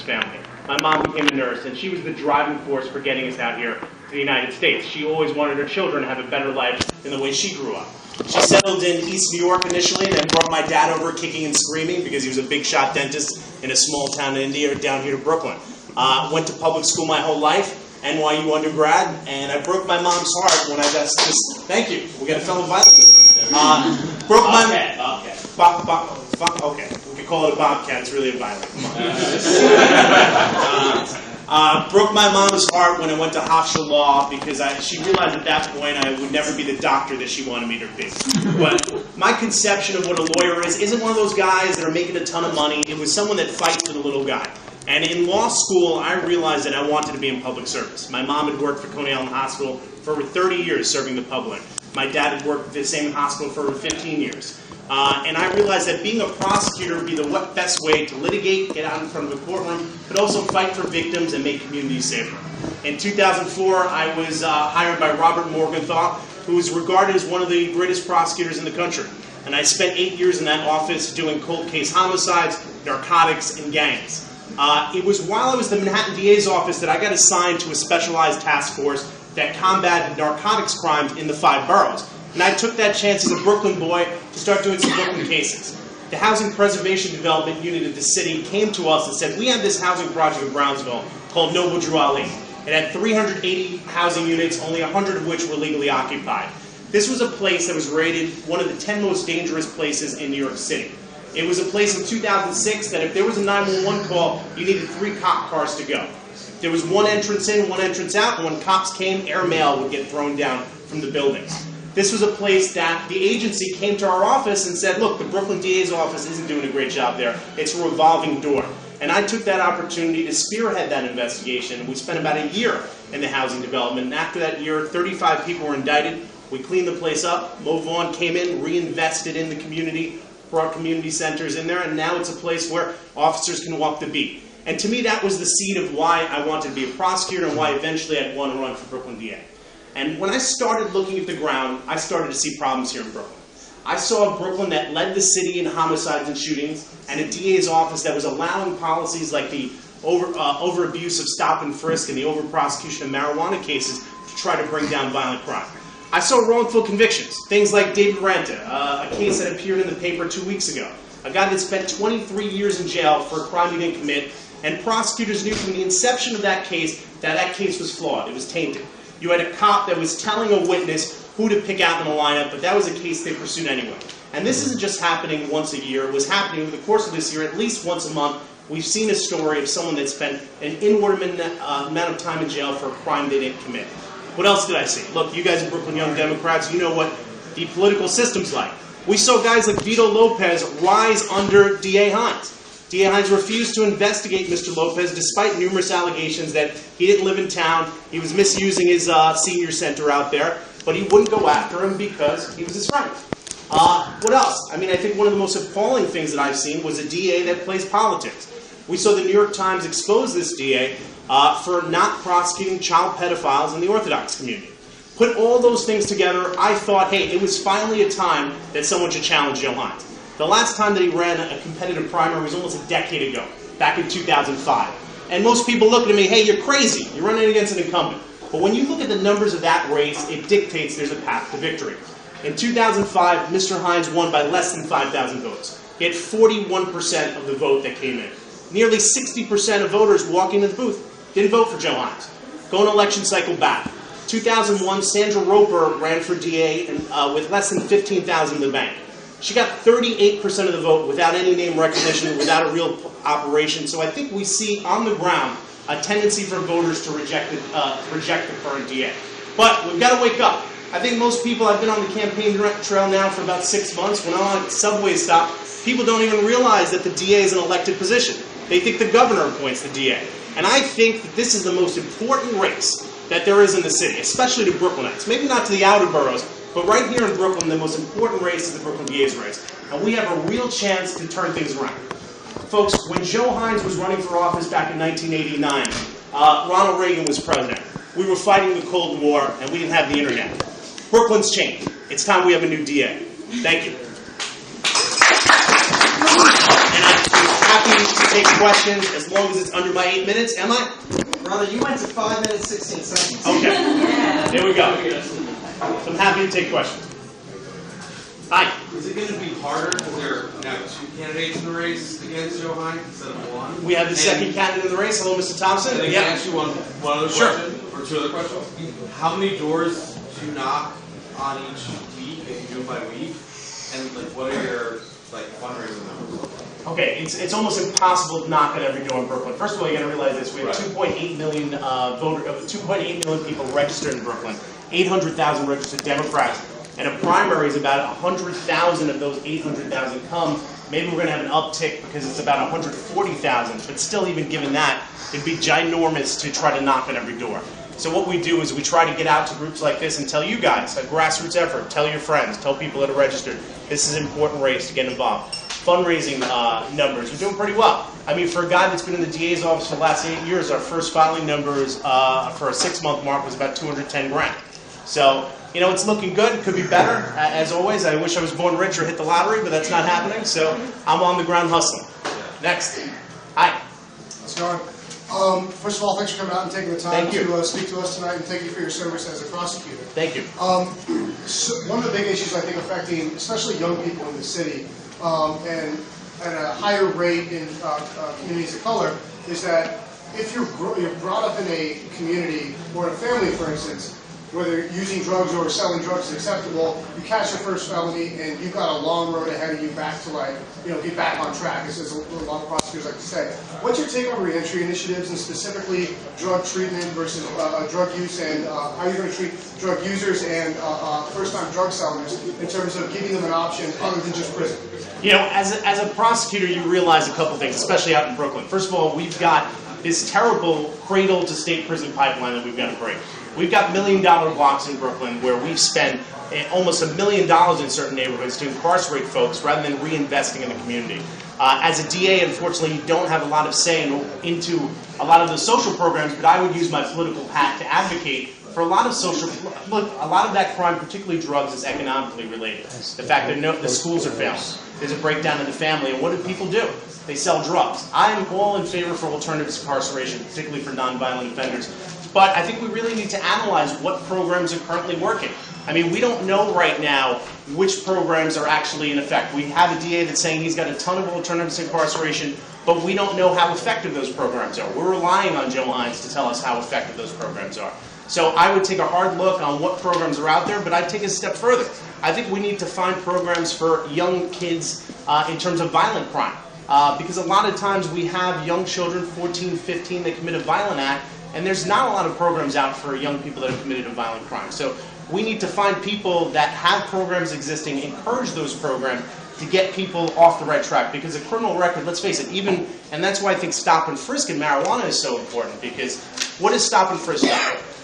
family. My mom became a nurse, and she was the driving force for getting us out here to the United States. She always wanted her children to have a better life than the way she grew up. She settled in East New York initially, and then brought my dad over kicking and screaming because he was a big shot dentist in a small town in India down here to Brooklyn. Went to public school my whole life. NYU undergrad, and I broke my mom's heart when I just thank you. We got a fellow violent in the room. Broke my okay. We could call it a bobcat. It's really a violent. Come on. Broke my mom's heart when I went to Hofstra Law because she realized at that point I would never be the doctor that she wanted me to be. But my conception of what a lawyer isn't one of those guys that are making a ton of money. It was someone that fights for the little guy. And in law school, I realized that I wanted to be in public service. My mom had worked for Coney Island Hospital for over 30 years serving the public. My dad had worked at the same hospital for over 15 years. And I realized that being a prosecutor would be the best way to litigate, get out in front of a courtroom, but also fight for victims and make communities safer. In 2004, I was hired by Robert Morgenthau, who is regarded as one of the greatest prosecutors in the country. And I spent 8 years in that office doing cold case homicides, narcotics, and gangs. It was while I was in the Manhattan DA's office that I got assigned to a specialized task force that combated narcotics crimes in the 5 boroughs. And I took that chance as a Brooklyn boy to start doing some Brooklyn cases. The Housing Preservation Development Unit of the city came to us and said, we have this housing project in Brownsville called Noble Drew Ali. It had 380 housing units, only 100 of which were legally occupied. This was a place that was rated one of the 10 most dangerous places in New York City. It was a place in 2006 that if there was a 911 call, you needed 3 cop cars to go. There was one entrance in, one entrance out, and when cops came, air mail would get thrown down from the buildings. This was a place that the agency came to our office and said, look, the Brooklyn DA's office isn't doing a great job there. It's a revolving door. And I took that opportunity to spearhead that investigation. We spent about a year in the housing development. And after that year, 35 people were indicted. We cleaned the place up. Mo Vaughn came in, reinvested in the community, brought community centers in there, and now it's a place where officers can walk the beat. And to me, that was the seed of why I wanted to be a prosecutor and why eventually I'd want to run for Brooklyn DA. And when I started looking at the ground, I started to see problems here in Brooklyn. I saw a Brooklyn that led the city in homicides and shootings, and a DA's office that was allowing policies like the over abuse of stop and frisk and the over prosecution of marijuana cases to try to bring down violent crime. I saw wrongful convictions, things like David Ranta, a case that appeared in the paper 2 weeks ago. A guy that spent 23 years in jail for a crime he didn't commit, and prosecutors knew from the inception of that case was flawed. It was tainted. You had a cop that was telling a witness who to pick out in the lineup, but that was a case they pursued anyway. And this isn't just happening once a year. It was happening over the course of this year, at least once a month. We've seen a story of someone that spent an inordinate amount of time in jail for a crime they didn't commit. What else did I see? Look, you guys are Brooklyn Young Democrats. You know what the political system's like. We saw guys like Vito Lopez rise under D.A. Hines. D.A. Hines refused to investigate Mr. Lopez despite numerous allegations that he didn't live in town, he was misusing his senior center out there, but he wouldn't go after him because he was his friend. What else? I mean, I think one of the most appalling things that I've seen was a DA that plays politics. We saw the New York Times expose this DA for not prosecuting child pedophiles in the Orthodox community. Put all those things together, I thought, hey, it was finally a time that someone should challenge Joe Hines. The last time that he ran a competitive primary was almost a decade ago, back in 2005. And most people look at me, hey, you're crazy. You're running against an incumbent. But when you look at the numbers of that race, it dictates there's a path to victory. In 2005, Mr. Hines won by less than 5,000 votes. He had 41% of the vote that came in. Nearly 60% of voters walking into the booth didn't vote for Joe Hines. Go an election cycle back. 2001, Sandra Roper ran for DA with less than 15,000 in the bank. She got 38% of the vote without any name recognition, without a real operation. So I think we see on the ground a tendency for voters to reject the current DA. But we've got to wake up. I think most people, I've been on the campaign trail now for about 6 months. When I'm on a subway stop, people don't even realize that the DA is an elected position. They think the governor appoints the DA. And I think that this is the most important race that there is in the city, especially to Brooklynites. Maybe not to the outer boroughs, but right here in Brooklyn, the most important race is the Brooklyn DA's race. And we have a real chance to turn things around. Folks, when Joe Hines was running for office back in 1989, Ronald Reagan was president. We were fighting the Cold War, and we didn't have the internet. Brooklyn's changed. It's time we have a new DA. Thank you. And I'd be happy to take questions as long as it's under my 8 minutes. Am I? Brother, you went to 5 minutes, 16 seconds. Okay. Yeah. There we go. So I'm happy to take questions. Hi. Is it going to be harder because there are now 2 candidates in the race against Joe Hine instead of 1? We have the second candidate in the race. Hello, Mr. Thompson. And I can ask you one other Sure. question, or 2 other questions. How many doors do you knock on each week if you do it by week? And like, what are your fundraising numbers? Okay, it's almost impossible to knock on every door in Brooklyn. First of all, you got to realize this: we have 2.8 million 2.8 million people registered in Brooklyn, 800,000 registered Democrats, and a primary is about 100,000 of those 800,000 come. Maybe we're going to have an uptick because it's about 140,000, but still, even given that, it'd be ginormous to try to knock on every door. So what we do is we try to get out to groups like this and tell you guys, a grassroots effort, tell your friends, tell people that are registered, this is an important race to get involved. Fundraising numbers, we're doing pretty well. I mean, for a guy that's been in the DA's office for the last 8 years, our first filing numbers for a 6-month mark was about 210 grand. So, you know, it's looking good. It could be better. As always, I wish I was born rich or hit the lottery, but that's not happening. So I'm on the ground hustling. Next. Hi. How's it going? First of all, thanks for coming out and taking the time to speak to us tonight, and thank you for your service as a prosecutor. Thank you. So one of the big issues I think affecting especially young people in the city, and at a higher rate in communities of color, is that if you're brought up in a community or a family, for instance, whether using drugs or selling drugs is acceptable, you catch your first felony and you've got a long road ahead of you back to get back on track, as a lot of prosecutors like to say. What's your take on reentry initiatives and specifically drug treatment versus drug use, and how you're going to treat drug users and first-time drug sellers in terms of giving them an option other than just prison? You know, as a prosecutor, you realize a couple things, especially out in Brooklyn. First of all, we've got this terrible cradle to state prison pipeline that we've got to break. We've got $1 million blocks in Brooklyn where we've spent almost $1 million in certain neighborhoods to incarcerate folks rather than reinvesting in the community. As a DA, unfortunately, you don't have a lot of say into a lot of the social programs, but I would use my political hat to advocate for a lot of social. Look, a lot of that crime, particularly drugs, is economically related. The fact that the schools are failing, there's a breakdown in the family, and what do people do? They sell drugs. I'm all in favor for alternatives to incarceration, particularly for nonviolent offenders. But I think we really need to analyze what programs are currently working. I mean, we don't know right now which programs are actually in effect. We have a DA that's saying he's got a ton of alternatives to incarceration, but we don't know how effective those programs are. We're relying on Joe Hines to tell us how effective those programs are. So I would take a hard look on what programs are out there, but I'd take it a step further. I think we need to find programs for young kids in terms of violent crime. Because a lot of times we have young children, 14, 15, that commit a violent act, and there's not a lot of programs out for young people that have committed a violent crime. So we need to find people that have programs existing, encourage those programs to get people off the right track. Because a criminal record, let's face it, and that's why I think stop and frisk in marijuana is so important. Because what is stop and frisk?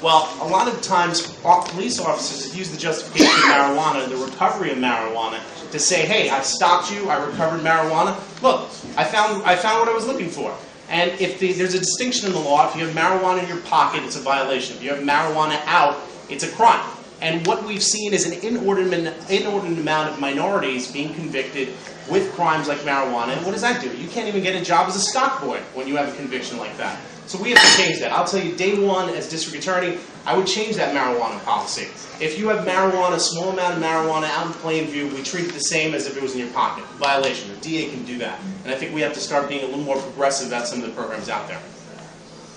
Well, a lot of times police officers use the justification of marijuana, the recovery of marijuana, to say, hey, I stopped you, I recovered marijuana. Look, I found what I was looking for. And if there's a distinction in the law, if you have marijuana in your pocket, it's a violation. If you have marijuana out, it's a crime. And what we've seen is an inordinate amount of minorities being convicted with crimes like marijuana. And what does that do? You can't even get a job as a stock boy when you have a conviction like that. So we have to change that. I'll tell you, day one, as district attorney, I would change that marijuana policy. If you have marijuana, a small amount of marijuana out in plain view, we treat it the same as if it was in your pocket. Violation. The DA can do that. And I think we have to start being a little more progressive about some of the programs out there.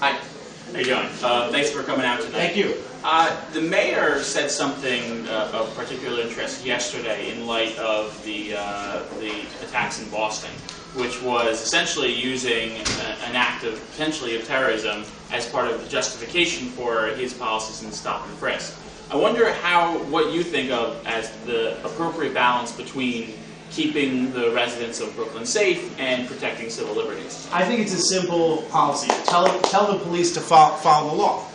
Hi. How you doing? Thanks for coming out tonight. Thank you. The mayor said something of particular interest yesterday in light of the attacks in Boston, which was essentially using an act of potentially of terrorism as part of the justification for his policies in stop and frisk. I wonder what you think of as the appropriate balance between keeping the residents of Brooklyn safe and protecting civil liberties. I think it's a simple policy. Tell the police to follow the law.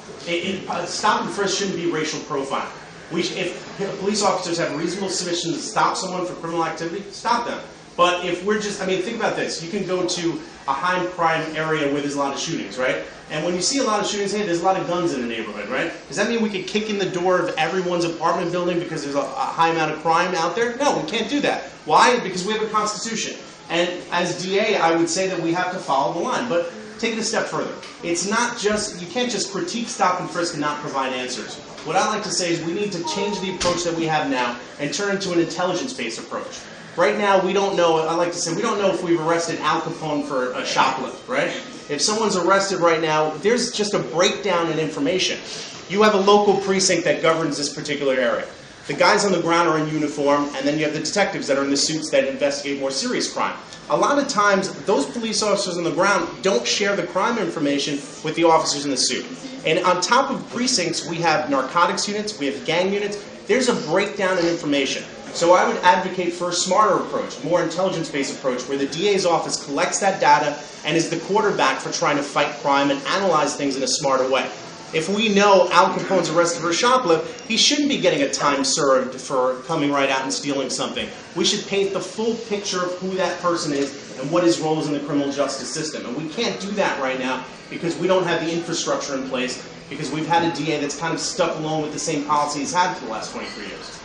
Stop and frisk shouldn't be racial profiling. If police officers have reasonable suspicion to stop someone for criminal activity, stop them. But if we're think about this. You can go to a high crime area where there's a lot of shootings, right? And when you see a lot of shootings, hey, there's a lot of guns in the neighborhood, right? Does that mean we could kick in the door of everyone's apartment building because there's a high amount of crime out there? No, we can't do that. Why? Because we have a constitution. And as DA, I would say that we have to follow the line. But take it a step further. It's not just, you can't just critique stop and frisk and not provide answers. What I like to say is we need to change the approach that we have now and turn it to an intelligence-based approach. Right now, we don't know, I like to say, we don't know if we've arrested Al Capone for a shoplift, right? If someone's arrested right now, there's just a breakdown in information. You have a local precinct that governs this particular area. The guys on the ground are in uniform, and then you have the detectives that are in the suits that investigate more serious crime. A lot of times, those police officers on the ground don't share the crime information with the officers in the suit. And on top of precincts, we have narcotics units, we have gang units. There's a breakdown in information. So I would advocate for a smarter approach, more intelligence-based approach, where the DA's office collects that data and is the quarterback for trying to fight crime and analyze things in a smarter way. If we know Al Capone's arrested for a shoplift, he shouldn't be getting a time served for coming right out and stealing something. We should paint the full picture of who that person is and what his role is in the criminal justice system. And we can't do that right now because we don't have the infrastructure in place, because we've had a DA that's kind of stuck along with the same policy he's had for the last 23 years.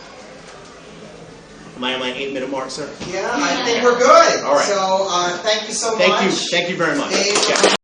Am I on my 8-minute mark, sir? Yeah, I think we're good. All right. So, thank you so much. Thank you very much. Dave, Yeah.